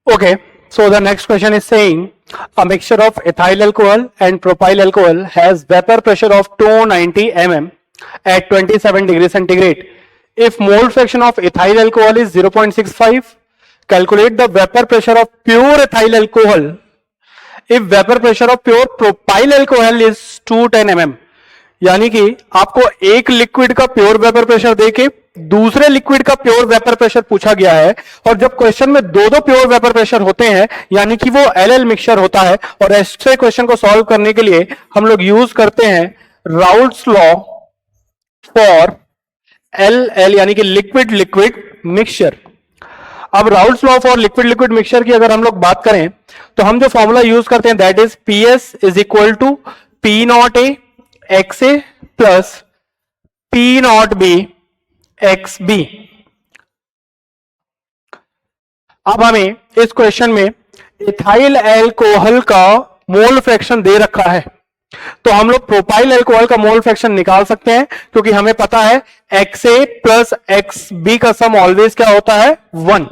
Okay, so the next question is saying a mixture of ethyl alcohol and propyl alcohol has vapor pressure of 290 mm at 27 degrees centigrade. If mole fraction of ethyl alcohol is 0.65, calculate the vapor pressure of pure ethyl alcohol. If vapor pressure of pure propyl alcohol is 210 mm, यानी कि आपको एक liquid का pure vapour pressure देके दूसरे liquid का pure vapour pressure पूछा गया है, और जब क्वेश्चन में दो दो प्योर वेपर प्रेशर होते हैं यानी कि वो एल मिक्सचर होता है, और ऐसे क्वेश्चन को सॉल्व करने के लिए हम लोग यूज करते हैं राउल्ट्स लॉ फॉर एल यानी कि लिक्विड लिक्विड मिक्सचर। अब Raoult's law for liquid liquid mixture की अगर हम लोग बात करें तो हम जो फॉर्मूला यूज करते हैं that is P S is equal to P naught A X A plus P naught B X B. अब हमें इस क्वेश्चन में इथाइल अल्कोहल का मोल फ्रैक्शन दे रखा है, तो हम लोग प्रोपाइल अल्कोहल का मोल फ्रैक्शन निकाल सकते हैं, क्योंकि हमें पता है x A plus x B का सम ऑलवेज क्या होता है 1।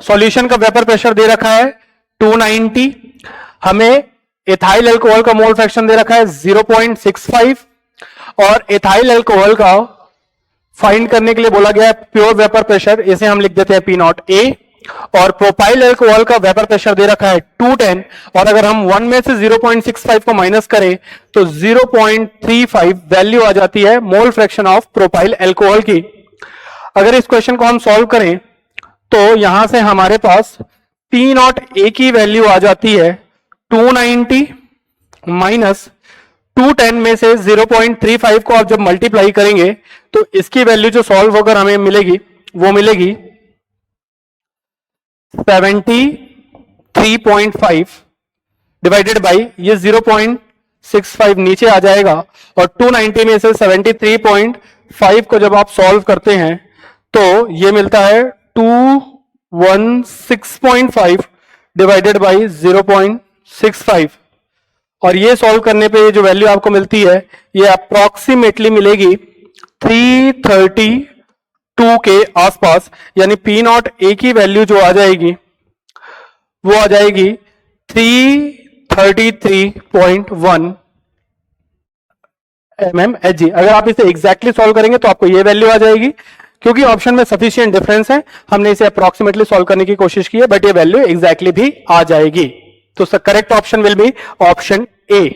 सॉल्यूशन का वेपर प्रेशर दे रखा है 290, हमें इथाइल अल्कोहल का मोल फ्रैक्शन दे रखा है 0.65, और इथाइल अल्कोहल का फाइंड करने के लिए बोला गया है प्योर वेपर प्रेशर, इसे हम लिख देते हैं पी नॉट ए, और प्रोपाइल अल्कोहल का वेपर प्रेशर दे रखा है 210, और अगर हम 1 में से 0.65 को माइनस करें तो 0.35 वैल्यू आ जाती है mole fraction of propyl alcohol की। अगर इस क्वेश्चन को हम सॉल्व करें तो यहां से हमारे पास पी नॉट ए की वैल्यू आ जाती है 290 माइनस 210 में से 0.35 को आप जब मल्टीप्लाई करेंगे तो इसकी वैल्यू जो सॉल्व होकर हमें मिलेगी वो मिलेगी 73.5 डिवाइडेड बाई ये 0.65 नीचे आ जाएगा, और 290 में से 73.5 को जब आप सॉल्व करते हैं तो ये मिलता है 216.5 डिवाइडेड बाई 0.65, और ये सॉल्व करने पे ये जो वैल्यू आपको मिलती है ये अप्रोक्सीमेटली मिलेगी 332 के आसपास, यानी पी नॉट ए की वैल्यू जो आ जाएगी वो आ जाएगी 333.1 mmHg। अगर आप इसे एग्जैक्टली सॉल्व करेंगे तो आपको ये वैल्यू आ जाएगी, क्योंकि ऑप्शन में सफिशिएंट डिफरेंस है हमने इसे अप्रोक्सीमेटली सॉल्व करने की कोशिश की है, बट ये वैल्यू एग्जैक्टली भी आ जाएगी। तो correct option will be option A.